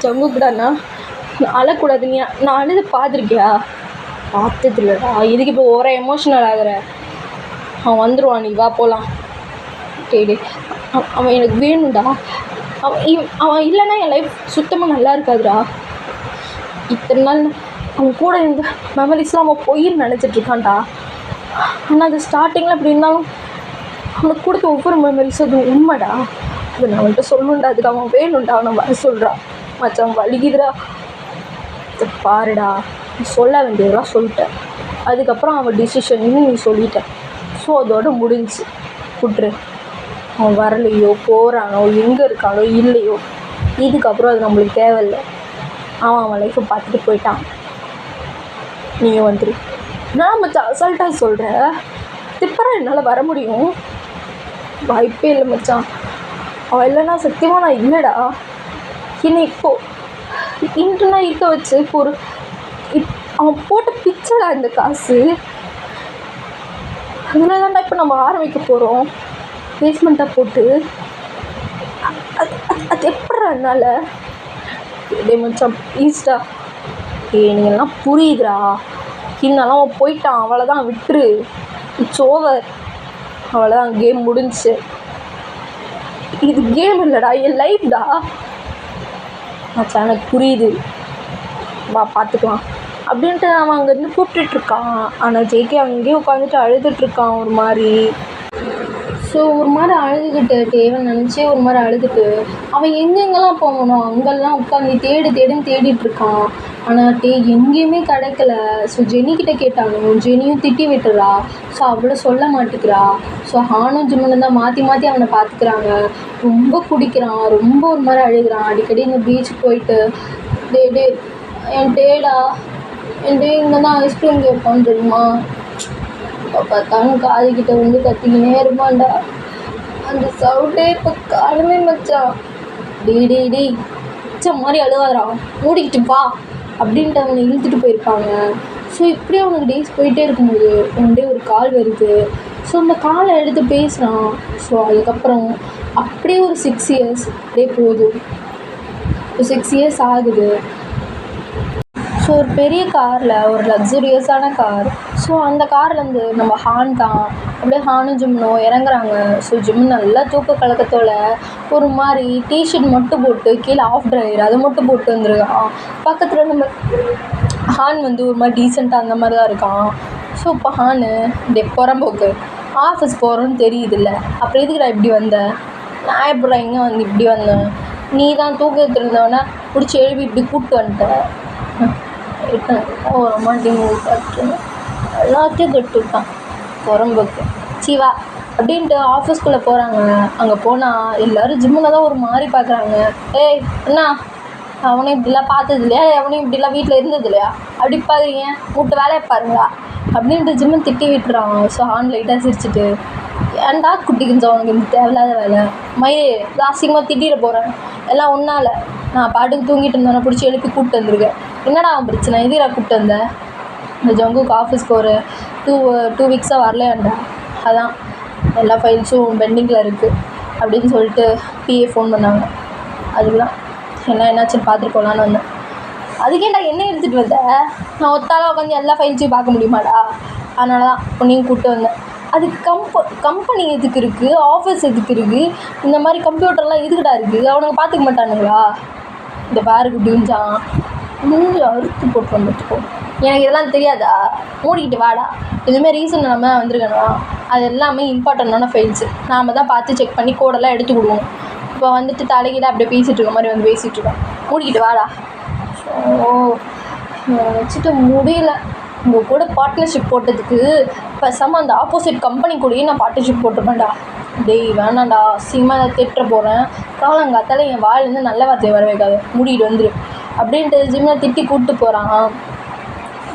Speaker 1: ஜங்குக்குடாண்ணா, அழக்கூடாது. நான் அழுது பார்த்துருக்கியா? பார்த்தது இல்லைடா, இதுக்கு இப்போ ஒரே எமோஷ்னல் ஆகிற. அவன் வந்துடுவான், நீ வா போகலாம். டே அவன் எனக்கு வேணும்டா. அவன் இல்லைன்னா என் லைஃப் சுத்தமாக நல்லா இருக்காதுடா. இத்தனை நாள் அவன் கூட இருந்த மெமரிஸ்லாம் அவன் பொய்ன்னு நினச்சிட்ருக்கான்டா. ஆனால் அது ஸ்டார்டிங்கில் எப்படி இருந்தாலும் அவனுக்கு கொடுத்த ஒவ்வொரு மெமரிஸும் அது உண்மைடா. அது நான் அவன்கிட்ட சொல்லணுண்டா, அதுக்கு அவன் வேணும்டா, அவனை வர சொல்கிறான். மச்சான் வலிக்குதுடா, இதை பாருடா, நீ சொல்ல வேண்டியதெல்லாம் சொல்லிட்டேன். அதுக்கப்புறம் அவன் டிசிஷன் நீ சொல்லிட்டேன். ஸோ அதோட முடிஞ்சு விட்ரு. அவன் வரலையோ போகிறானோ எங்கே இருக்கானோ இல்லையோ, இதுக்கப்புறம் அது நம்மளுக்கு தேவையில்லை. அவன் லைஃப்பை பார்த்துட்டு போயிட்டான். நீங்கள் வந்துரு. நான் மச்சான் அசால்ட்டாக சொல்கிறேன். திப்பராக என்னால் வர முடியும்? வாய்ப்பே இல்லை மச்சான். அவள் இல்லைன்னா சத்தியமாக நான் இல்லைடா. என்னை இப்போது இன்ட்டுனா இருக்க வச்சு இப்போ ஒரு அவன் போட்ட பிச்சைடா இந்த காசு. அதில் தான்டா இப்போ நம்ம ஆரம்பிக்க போகிறோம் பேஸ்மெண்ட்டாக போட்டு. அது எப்படா என்னால்? இதே மச்சான் ப்ளீஸ்டா. நீங்கள்லாம் புரியுதுடா. இருந்தாலும் அவன் போயிட்டான், அவ்வளோதான், விட்டுரு. இட்ஸ் ஓவர், அவ்வளோதான், கேம் முடிஞ்சிச்சு. இது கேம் இல்லைடா, என் லைஃப்டா மச்சான். எனக்கு புரியுது, வா பார்த்துக்கலாம் அப்படின்ட்டு அவன் அங்கேருந்து கூப்பிட்டுட்ருக்கான். ஆனால் ஜேகே அங்கேயே உட்காந்துட்டு அழுதுட்ருக்கான் ஒரு மாதிரி. ஸோ ஒரு மாதிரி அழுதுகிட்டு தேவன் நினச்சி ஒரு மாதிரி அழுதுட்டு அவன் எங்கெங்கெல்லாம் போகணும் அங்கெல்லாம் உட்காந்து தேடுன்னு தேடிட்டுருக்கான். ஆனால் எங்கேயுமே கிடைக்கல. ஸோ ஜெனிக்கிட்ட கேட்டாங்க, ஜெனியும் திட்டி விட்டுறா. ஸோ அவளை சொல்ல மாட்டேங்கிறா. ஸோ ஹானும் ஜிம்மனும் தான் மாற்றி மாற்றி அவனை பார்த்துக்கிறாங்க. ரொம்ப குடிக்கிறான், ரொம்ப ஒரு மாதிரி அழுகிறான். அடிக்கடி இந்த பீச்சுக்கு போயிட்டு டே என் டேடா என் டே இங்கே தான் ஐஸ்கிரீம் கேட்பான்னு தெரியுமா, இப்போ பார்த்தாலும் காதுகிட்ட வந்து கத்திக்கினே இருப்பான்டா. அந்த சவுண்டே இப்போ காணுமே மச்சான். டே பிச்சை மாதிரி அழுவாதரா, மூடிக்கிட்டு வா அப்படின்ட்டு அவனை இழுத்துட்டு போயிருப்பாங்க. ஸோ இப்படியே அவனுக்கு டேஸ் போயிட்டே இருக்கும்போது ஒன் டே ஒரு கால் வருது. ஸோ அந்த காலை எடுத்து பேசுகிறான். ஸோ அதுக்கப்புறம் அப்படியே ஒரு 6 years அப்படியே போதும். 6 years ஆகுது. ஸோ ஒரு பெரிய காரில், ஒரு லக்ஸுரியஸான கார். ஸோ அந்த கார்லேருந்து நம்ம ஹான் தான் அப்படியே ஹானும் ஜிம்னும் இறங்குறாங்க. ஸோ ஜிம் நல்லா தூக்க கலக்கத்தோட ஒரு மாதிரி டிஷர்ட் மட்டும் போட்டு கீழே ஆஃப் ட்ரையர் அதை மட்டும் போட்டு வந்துருக்கான். பக்கத்தில் நம்ம ஹான் வந்து ஒரு மாதிரி டீசெண்டாக அந்த மாதிரி தான் இருக்கான். ஸோ இப்போ ஹானு புறம்போக்கு ஆஃபீஸ் போகிறோன்னு தெரியுதுல்ல, அப்புறம் எதுக்கு நான் இப்படி வந்தேன், நான் எப்படா இங்கே வந்து இப்படி வந்தேன், நீ தான் தூக்கத்தில் இருந்தவொடனே பிடிச்சி எழுப்பி இப்படி கூப்பிட்டு வந்துட்டேன். ஒரு ரொமான்டிக் மூவி பார்த்துட்டு எல்லாத்தையும் கட்டு விட்டான் புறம்போக்கு. சீவா அப்படின்ட்டு ஆஃபீஸ்குள்ளே போகிறாங்க. அங்கே போனால் எல்லோரும் ஜிம்மில் தான் ஒரு மாதிரி பார்க்குறாங்க. ஏய் என்ன அவனையும் இப்படிலாம் பார்த்தது இல்லையா, அவனையும் இப்படிலாம் வீட்டில் இருந்தது இல்லையா, அப்படி பாருங்க மூட்டு வேலையை பாருங்களா அப்படின்ட்டு ஜிம்மை திட்டி விட்டுறான். ஸோ ஆன் லைட்டாக சிரிச்சிட்டு, ஏன்டா குட்டி கொஞ்சம் அவனுக்கு இந்த தேவையில்லாத வேலை, மயிலே அசிங்கமாக திட்டிட போகிறேன், எல்லாம் ஒன்றால் நான் பாட்டுக்கு தூங்கிட்டு இருந்தேன், பிடிச்சி எழுப்பி கூப்பிட்டு வந்திருக்கேன், என்னடா அவன் பிரச்சனை, எதிராக கூப்பிட்டு வந்தேன், இந்த ஜங்குக்கு ஆஃபீஸ்க்கு ஒரு 2 weeks வரலையாண்டா, அதான் எல்லா ஃபைல்ஸும் பெண்டிங்கில் இருக்குது அப்படின்னு சொல்லிட்டு பிஏ ஃபோன் பண்ணாங்க. அதுக்குதான் என்னாச்சுன்னு பார்த்துட்டு போகலான்னு வந்தேன். அதுக்கேண்டா என்ன எடுத்துகிட்டு வந்தேன், நான் ஒத்தாலும் உட்காந்து எல்லா ஃபைல்ஸையும் பார்க்க முடியுமாடா, அதனால தான் உன்னையும் கூப்பிட்டு வந்தேன். அதுக்கு கம்பெனி எதுக்கு இருக்குது, ஆஃபீஸ் எதுக்கு இருக்குது, இந்த மாதிரி கம்ப்யூட்டர்லாம் எதுக்குடா இருக்குது, அவனுங்க பார்த்துக்க மாட்டானுங்களா, இந்த பாரு குட்டிஞ்சான் மூஞ்சி அறுத்து போட்டு வந்துட்டுக்கோ, எனக்கு இதெல்லாம் தெரியாதா, மூடிக்கிட்டு வாடா, எதுவுமே ரீசன் நம்ம வந்திருக்கணும், அது எல்லாமே இம்பார்ட்டண்ட்டான ஃபைல்ஸு, நாம் தான் பார்த்து செக் பண்ணி கோடெல்லாம் எடுத்து கொடுவோம். இப்போ வந்துட்டு தலைகீழ அப்படியே பேசிகிட்டு இருக்க மாதிரி வந்து பேசிகிட்ருக்கோம், மூடிக்கிட்டு வாடா. ஸோ வச்சுட்டு முடியல. உங்கள் கூட பார்ட்னர்ஷிப் போட்டதுக்கு பேசாமல் அந்த ஆப்போசிட் கம்பெனி கூடயே நான் பார்ட்னர்ஷிப் போட்டிருப்பேன்டா. டேய் வேணாண்டா, சீக்கிரமாக நான் தேட்டுற போகிறேன், காலங்காத்தால என் வாயிலேருந்து நல்ல வார்த்தையை வர வைக்காது, மூடிட்டு வந்துரு அப்படின்ட்டு ஜிம்மில் திட்டி கூப்பிட்டு போகிறான்.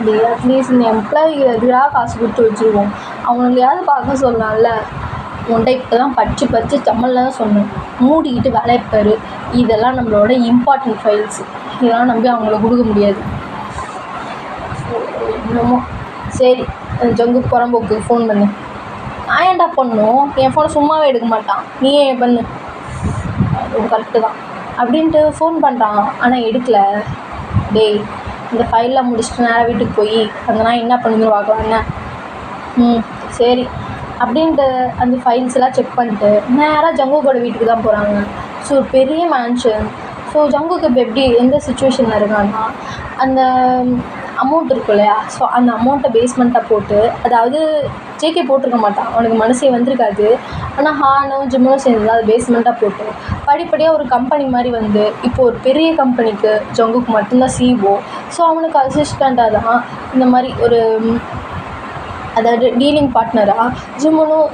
Speaker 1: டே அட்லீஸ்ட் இந்த எம்ப்ளாயி எதுக்காக காசு கொடுத்து வச்சுருவோம், அவங்களையாவது பார்க்க சொல்லலாம்ல, உன்ட்ட இப்போ தான் படித்து தமிழில் தான் சொன்னேன், மூடிக்கிட்டு வேலைப்பாரு, இதெல்லாம் நம்மளோட இம்பார்ட்டன்ட் ஃபைல்ஸு, இதெல்லாம் நம்பி அவங்கள கொடுக்க முடியாது. என்னமோ சரி, ஜங்கு புறம்போக்கு ஃபோன் பண்ணு. நான் ஏன்டா பண்ணணும், என் ஃபோனை சும்மாவே எடுக்க மாட்டான், நீயே பண்ணு, அது கரெக்டு தான் அப்படின்ட்டு ஃபோன் பண்ணுறான். ஆனால் எடுக்கலை. டேய் இந்த ஃபைல்லாம் முடிச்சுட்டு நேராக வீட்டுக்கு போய் அந்த நான் என்ன பண்ணுதுன்னு பார்க்கலாம் என்ன. சரி அப்படின்ட்டு அந்த ஃபைல்ஸ் எல்லாம் செக் பண்ணிட்டு நேராக ஜங்குக்கோட வீட்டுக்கு தான் போகிறாங்க. ஸோ பெரிய மேன்ஷன். ஸோ ஜங்குக்கு இப்போ எப்படி எந்த சுச்சுவேஷனில் இருக்கான்னா, அந்த அமௌண்ட் இருக்கும் இல்லையா, ஸோ அந்த அமௌண்ட்டை பேஸ்மெண்ட்டாக போட்டு, அதாவது ஜேகே போட்டிருக்க மாட்டான், அவனுக்கு மனசே வந்திருக்காது, ஆனால் ஹானும் ஜிம்மும் சேர்ந்து தான் அது பேஸ்மெண்ட்டாக போட்டு படிப்படியாக ஒரு கம்பெனி மாதிரி வந்து இப்போது ஒரு பெரிய கம்பெனிக்கு ஜங்குக்கு மட்டும்தான் சிஓ. ஸோ அவனுக்கு அசிஸ்டண்ட்டாக தான் இந்த மாதிரி ஒரு, அதாவது டீலிங் பார்ட்னராக ஜிம்முனும்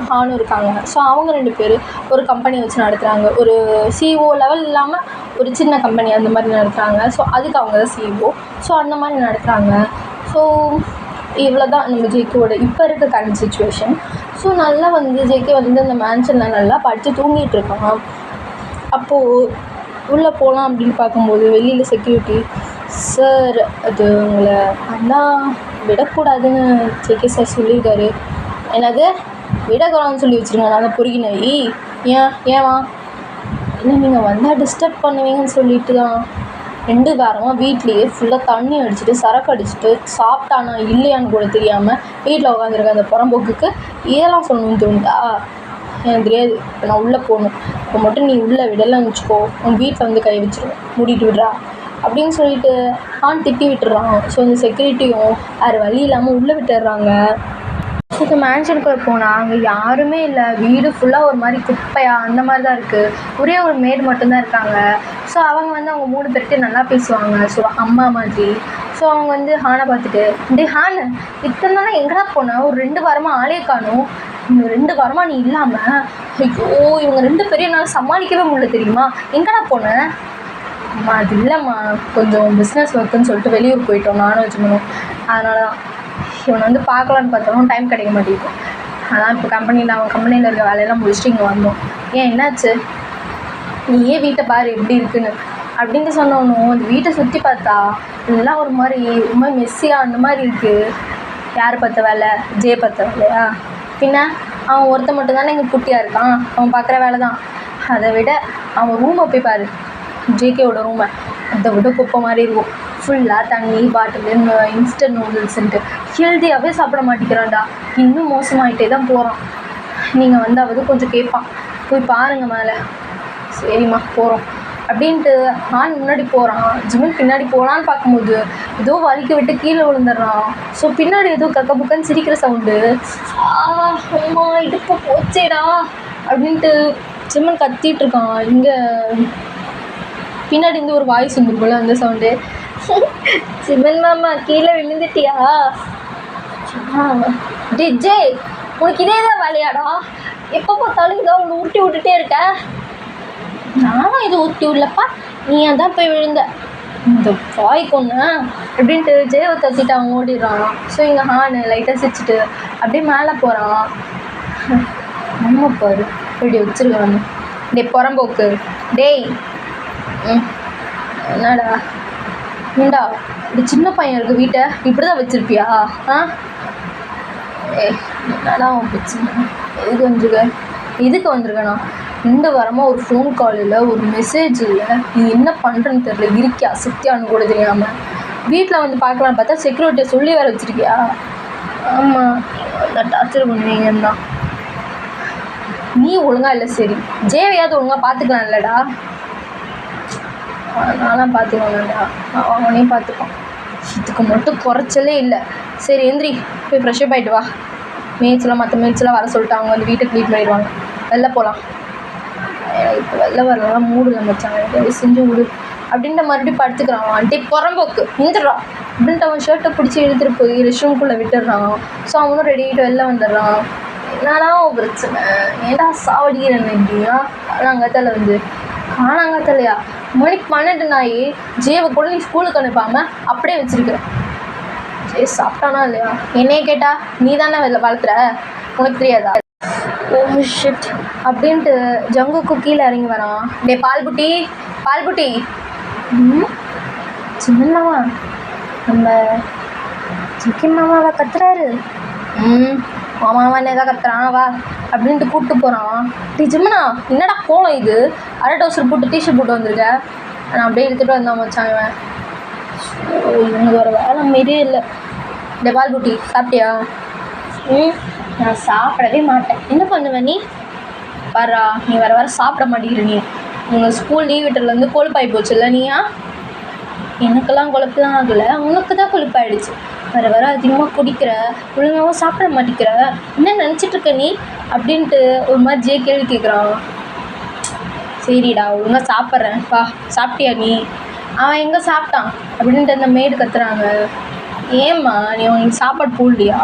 Speaker 1: ஹானும் இருக்காங்க. ஸோ அவங்க 2 பேர் ஒரு கம்பெனி வச்சு நடத்துகிறாங்க. ஒரு சிஇஓ லெவல் இல்லாமல் ஒரு சின்ன கம்பெனி அந்த மாதிரி நடத்துகிறாங்க. ஸோ அதுக்கு அவங்க தான் சிஇஓ. ஸோ அந்த மாதிரி நடத்துகிறாங்க. ஸோ இவ்வளோ தான் நம்ம ஜேகேவோட இப்போ இருக்க கரண்ட் சுச்சுவேஷன். ஸோ நல்லா வந்து ஜேகே வந்து அந்த மேன்ஷனில் நல்லா படித்து தூங்கிட்டு இருக்கான். அப்போது உள்ளே போகலாம் அப்படின்னு பார்க்கும்போது வெளியில் செக்யூரிட்டி, சார் அது உங்களை அண்ணா விடக்கூடாதுன்னு ஜேகே சார் சொல்லியிருக்காரு. என்னது விடக்கூடாதுன்னு சொல்லி வச்சுருங்க, நாங்கள் பொறுக்கினேன். ஏன்வா இல்லை நீங்கள் வந்தால் டிஸ்டர்ப் பண்ணுவீங்கன்னு சொல்லிட்டு தான் 2 வாரமாக வீட்லேயே ஃபுல்லாக தண்ணி அடிச்சுட்டு சரக்கு அடிச்சுட்டு சாப்பிட்டானா இல்லையான்னு கூட தெரியாமல் வீட்டில் உட்காந்துருக்க அந்த புறம்போக்குக்கு இதெல்லாம் சொல்லணும்னு தோணுதா? எனக்கு தெரியாது, நான் உள்ளே போகணும். இப்போ மட்டும் நீ உள்ளே விடலைன்னு வச்சுக்கோ, உன் வீட்டில் வந்து கை வச்சிருவேன், மூடிட்டு விடுறா அப்படின்னு சொல்லிட்டு திட்டி விட்டுறான். ஸோ இந்த செக்யூரிட்டியும் வேறு வழி இல்லாமல் உள்ளே விட்டுடுறாங்க. ஸோ இந்த மேன்ஷனுக்குள்ளே போனால் அங்கே யாருமே இல்லை. வீடு ஃபுல்லாக ஒரு மாதிரி குப்பையாக அந்த மாதிரி தான் இருக்குது. ஒரே ஒரு மேடு மட்டும்தான் இருக்காங்க. ஸோ அவங்க வந்து அவங்க 3 பேர்கிட்ட நல்லா பேசுவாங்க. ஸோ அம்மா மாதிரி. ஸோ அவங்க வந்து ஹானை பார்த்துட்டு, ஹான் இத்தனை நாளாக எங்கடா போனால் ஒரு 2 வாரமாக ஆளே காணும், இந்த 2 வாரமாக நீ இல்லாமல் ஐயோ இவங்க 2 பேரையும் என்னால் சமாளிக்கவே முடியல தெரியுமா, எங்கடா போனேன்? அம்மா அது இல்லைம்மா, கொஞ்சம் பிஸ்னஸ் ஒர்க்குன்னு சொல்லிட்டு வெளியூர் போயிட்டோம் நானும் வச்சுக்கணும். அதனால தான் இவனை வந்து பார்க்கலான்னு பார்த்தாலும் டைம் கிடைக்க மாட்டேங்குது. அதான் இப்போ அவன் கம்பெனியில் இருக்க வேலையெல்லாம் முடிச்சுட்டு இங்கே வந்தோம். ஏன் என்னாச்சு? நீயே வீட்டை பாரு எப்படி இருக்குன்னு அப்படின்ட்டு சொன்னோன்னும் அந்த வீட்டை சுற்றி பார்த்தா இதெல்லாம் ஒரு மாதிரி ரொம்ப மெஸ்ஸியாக அந்த மாதிரி இருக்குது. யார் பார்த்த வேலை? ஜே பார்த்த வேலையா? பின்ன அவன் ஒருத்த மட்டும் தானே இங்கே குட்டியாக இருக்கான், அவன் பார்க்குற வேலை தான். அதை விட அவன் ரூமை போய் பாரு, ஜேகேவோட ரூமை, அதை விட குப்பை மாதிரி இருக்கும். ஃபுல்லாக தண்ணி பாட்டிலு இன்ஸ்டன்ட் நூடுல்ஸுன்ட்டு ஹெல்த்தியாகவே சாப்பிட மாட்டேங்கிறான்டா. இன்னும் மோசமாகிட்டே தான் போகிறான். நீங்கள் வந்தாவது கொஞ்சம் கேட்பான், போய் பாருங்கள் மேலே. சரிம்மா போகிறோம் அப்படின்ட்டு ஹான் முன்னாடி போகிறான். ஜிமின் பின்னாடி போகலான்னு பார்க்கும்போது ஏதோ வலிக்க விட்டு கீழே விழுந்துடுறான். ஸோ பின்னாடி ஏதோ கக்க புக்கன்னு சிரிக்கிற சவுண்டு. அம்மா இடுப்பு போச்சேடா அப்படின்ட்டு ஜிமின் கத்திட்டு இருக்கான். இங்கே பின்னாடி இருந்து ஒரு வாய்ஸ் வந்து போல அந்த சவுண்டு, ஜிமின் மாமா கீழே விழுந்துட்டியா? ஜே உனக்கு இதே தான் வேலையாடா, எப்போ பார்த்தாலும் இதை உன்னை உருட்டி விட்டுட்டே இருக்க. நானும் இது ஊற்றி விடலப்பா, நீ தான் போய் விழுந்த, இந்த வாய்க்கு ஒன்று அப்படின்ட்டு ஜெயவை தத்திட்டு அவன் ஓடிடுறான். ஸோ இங்கே ஹானு லைட்டாக சிரிச்சிட்டு அப்படியே மேலே போகிறான். நம்ம பாரு இப்படி வச்சுருக்காங்க. டே புறம்போக்கு, டேய் என்னடா ஏண்டா இப்படி சின்ன பையன் இருக்குது வீட்டை இப்படி தான் வச்சுருப்பியா? என்னடா அவன் பிரச்சனை? இதுக்கு வந்திருக்கேண்ணா 2 வாரமாக ஒரு ஃபோன் கால் இல்லை, ஒரு மெசேஜ் இல்லை, நீ என்ன பண்ணுறன்னு தெரில, இருக்கியா சித்தியான்னு கூட தெரியாமல் வீட்டில் வந்து பார்க்கலான்னு பார்த்தா செக்யூரிட்டியை சொல்லி வேறு வச்சுருக்கியா? ஆமாம் டார்ச்சர் பண்ணுவீங்கன்னு தான். நீ ஒழுங்காக இல்லை, சரி ஜேவையாவது ஒழுங்காக பார்த்துக்கலாம் இல்லைடா. நான்லாம் பார்த்துக்கோங்கடா, அவனையும் பார்த்துப்பான். இதுக்கு மட்டும் குறைச்சலே இல்லை. சரி எந்திரி போய் ஃப்ரெஷ்அப் ஆகிட்டு வா. மற்ற மேட்ச்லாம் வர சொல்லிட்டு அவங்க வந்து வீட்டை க்ளீன் பண்ணிடுவாங்க. வெளில போகலாம். இப்போ வெளில வரலாம் மூடல மச்சான், எதாவது செஞ்சு விடு அப்படின்ட்டு மறுபடியும் படுத்துக்கிறான். ஆண்டி புறம்போக்கு இந்துடுறான் அப்படின்ட்டு அவன் ஷர்ட்டை பிடிச்சி இழுத்துட்டு போய் ரெஸ்ட் ரூம்குள்ளே விட்டுடுறான். ஸோ அவனும் ரெடி ஆகிட்டு வெளில வந்துடுறான். என்னடா பிரச்சனை, ஏன்டா சாவடிக்கிறேன்னு இப்படின்னா காணாங்காத்தால வந்து காணாங்காத்தாலையா மணி 12 நாயி ஜேவை கூட நீ ஸ்கூலுக்கு அனுப்பாமல் அப்படியே வச்சுருக்க. ஜே சாப்பிட்டானா இல்லையா? என்னையே கேட்டா நீ தானே வளர்த்துற, உனக்கு தெரியாதா? ஓ ஷிட் அப்படின்ட்டு ஜங்குக்கு கீழே இறங்கி வரான். டே பால்புட்டி சின்னம்மாவா நம்ம சிக்கன் மாமாவா கத்துறாரு. மாமாவா என்னதான் கத்துறான் வா அப்படின்ட்டு கூப்பிட்டு போகிறான். டி ஜிம்மனா என்னடா கோலம் இது, அரை டவுசர் போட்டு டிஷர்ட் போட்டு வந்திருக்க. நான் அப்படியே எடுத்துகிட்டு வந்தான் மச்சான் இவன். இவனுக்கு வர வேலை மாரியே இல்லை. டே பால்புட்டி சாப்பிட்டியா? நான் சாப்பிடவே மாட்டேன். என்ன பண்ணுவேன் நீ? வர்றா நீ வர சாப்பிட மாட்டேங்கிற. நீ உங்கள் ஸ்கூல் லீவ் விட்டர்லேருந்து கொழுப்பாகி போச்சுல்ல நீயா? எனக்கெல்லாம் கொழுப்புலாம் ஆகலை, உனக்கு தான் கொழுப்பாயிடுச்சு. வர அதிகமாக குடிக்கிற, ஒழுங்காகவும் சாப்பிட மாட்டேங்கிற, என்ன நினச்சிட்ருக்க நீ அப்படின்ட்டு ஒரு மாதிரி ஜே கேள்வி கேட்குறான். சரிடா ஒழுங்காக சாப்பிட்றேன் வா. சாப்பிட்டியா நீ? அவன் எங்கே சாப்பிட்டான் அப்படின்ட்டு அந்த மேடு கத்துறாங்க. ஏம்மா நீ அவனுக்கு சாப்பாடு போடலையா?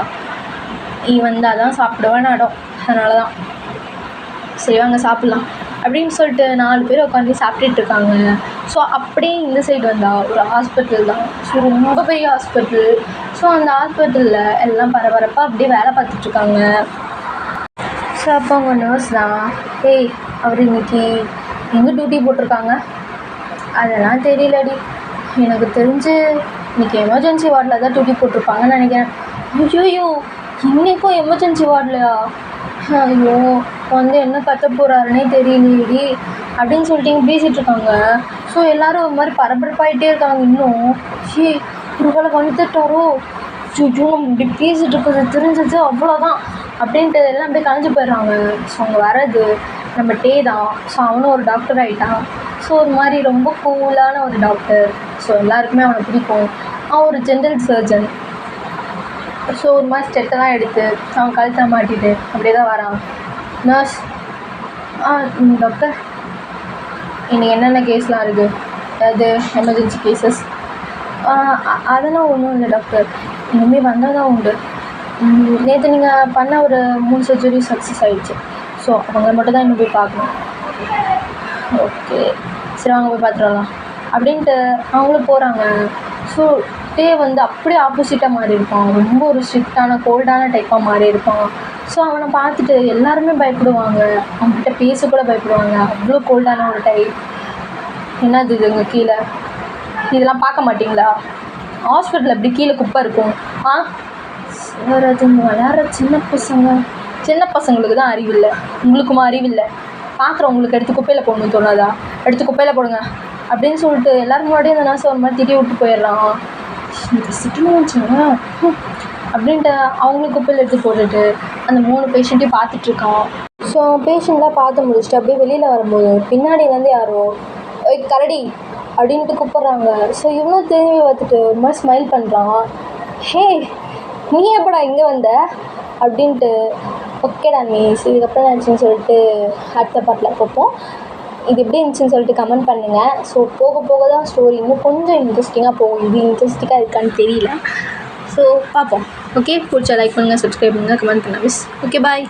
Speaker 1: நீ வந்தால் தான் சாப்பிடுவேன் இடம், அதனால தான் சரி வாங்க சாப்பிட்லாம் அப்படின்னு சொல்லிட்டு 4 பேர் உட்காந்து சாப்பிட்டுட்டு இருக்காங்க. ஸோ அப்படியே இந்த சைடு வந்தால் ஒரு ஹாஸ்பிட்டல் தான். ஸோ ரொம்ப பெரிய ஹாஸ்பிட்டல். ஸோ அந்த ஹாஸ்பிட்டலில் எல்லாம் பரபரப்பாக அப்படியே வேலை பார்த்துட்ருக்காங்க. ஸோ அப்போ அவங்க நர்ஸ் தான், ஏய் அவர் இன்னைக்கு எங்கே டியூட்டி போட்டிருக்காங்க? அதெல்லாம் தெரியலடி, எனக்கு தெரிஞ்சு இன்றைக்கி எமர்ஜென்சி வார்டில் தான் டியூட்டி போட்டிருப்பாங்கன்னு நினைக்கிறேன். ஐயோ இன்றைக்கும் எமர்ஜென்சி வார்ட்லையா? ஐயோ வந்து என்ன கத்த போகிறாருன்னே தெரியலையேடி அப்படின்னு சொல்லிட்டு இங்கே பேசிகிட்ருக்காங்க. ஸோ எல்லோரும் ஒரு மாதிரி பரபரப்பாகிட்டே இருக்காங்க. இன்னும் ஒரு வேளை வந்துட்டாரோ, ஐயோ நம்ம இப்படி பேசிகிட்டு இருக்கிறது தெரிஞ்சது அவ்வளோதான் அப்படின்ட்டு எல்லாம் அப்படியே கலைஞ்சு போயிடுறாங்க. ஸோ அவங்க வர்றது நம்ம டே தான். ஸோ அவனும் ஒரு டாக்டர் ஆகிட்டான். ஸோ ஒரு மாதிரி ரொம்ப கூலான ஒரு டாக்டர். ஸோ எல்லாருக்குமே அவனை பிடிக்கும். அவன் ஒரு ஜென்ரல் சர்ஜன். ஸோ ஒரு மாதிரி ஸ்டெட்டெல்லாம் எடுத்து அவன் கழுத்தை மாட்டிட்டு அப்படியே தான் வரான். நர்ஸ், டாக்டர் இன்னைக்கு என்னென்ன கேஸ்லாம் இருக்குது? அதாவது எமர்ஜென்சி கேசஸ்? அதெல்லாம் ஒன்றும் இல்லை டாக்டர், இனிமேல் வந்தால் தான் உண்டு. நேற்று நீங்கள் பண்ண ஒரு 3 சர்ஜரி சக்ஸஸ் ஆகிடுச்சு. ஸோ அவங்க மட்டும் தான் இன்னும் போய் பார்க்கணும். ஓகே சரி வாங்க போய் பார்த்துடலாம் அப்படின்ட்டு அவங்களும் போகிறாங்க. ஸோ டே வந்து அப்படியே ஆப்போசிட்டாக மாறி இருப்பான். ரொம்ப ஒரு ஸ்ட்ரிக்டான கோல்டான டைப்பாக மாறி இருப்பான். ஸோ அவனை பார்த்துட்டு எல்லாருமே பயப்படுவாங்க. அவங்ககிட்ட பேச கூட பயப்படுவாங்க. அவ்வளோ கோல்டான ஒரு டைப். என்னது இதுங்க கீழே இதெல்லாம் பார்க்க மாட்டிங்களா? ஹாஸ்பிட்டலில் எப்படி கீழே குப்பை இருக்கும்? சார் அது விளையாடுற சின்ன பசங்களுக்கு தான் அறிவில்லை, உங்களுக்குமா அறிவில்லை? பார்க்குற உங்களுக்கு எடுத்து குப்பையில் போடணும்னு தோணாதா? எடுத்து குப்பையில் போடுங்க அப்படின்னு சொல்லிட்டு எல்லாரும் முன்னாடியே அந்த நர்ஸ் ஒரு மாதிரி திட்டி விட்டு போயிடுறான். சிக்கணும் வச்சுங்க அப்படின்ட்டு அவங்களுக்கு குப்பையில் எடுத்து போட்டுட்டு அந்த 3 பேஷண்ட்டையும் பார்த்துட்ருக்கான். ஸோ பேஷண்ட்லாம் பார்த்து முடிச்சுட்டு அப்படியே வெளியில் வரும்போது பின்னாடி வந்து யாரோ கரடி அப்படின்ட்டு கூப்பிட்றாங்க. ஸோ இவனும் திரும்பி பார்த்துட்டு ஒரு மாதிரி ஸ்மைல் பண்ணுறான். ஹே நீ எப்படா இங்கே வந்த அப்படின்ட்டு. ஓகேடா மிஸ், இதுக்கப்புறம் நினச்சின்னு சொல்லிட்டு அடுத்த பாட்டில் பார்ப்போம். இது எப்படி இருந்துச்சுன்னு சொல்லிட்டு கமெண்ட் பண்ணுங்கள். ஸோ போக போக தான் ஸ்டோரி இன்னும் கொஞ்சம் இன்ட்ரெஸ்டிங்காக போகும். இது இன்ட்ரெஸ்டிங்காக இருக்கான்னு தெரியல. ஸோ பார்ப்போம். ஓகே பிடிச்சா லைக் பண்ணுங்கள், சப்ஸ்கிரைப் பண்ணுங்கள், கமெண்ட் பண்ணுங்கள் மிஸ். Okay bye.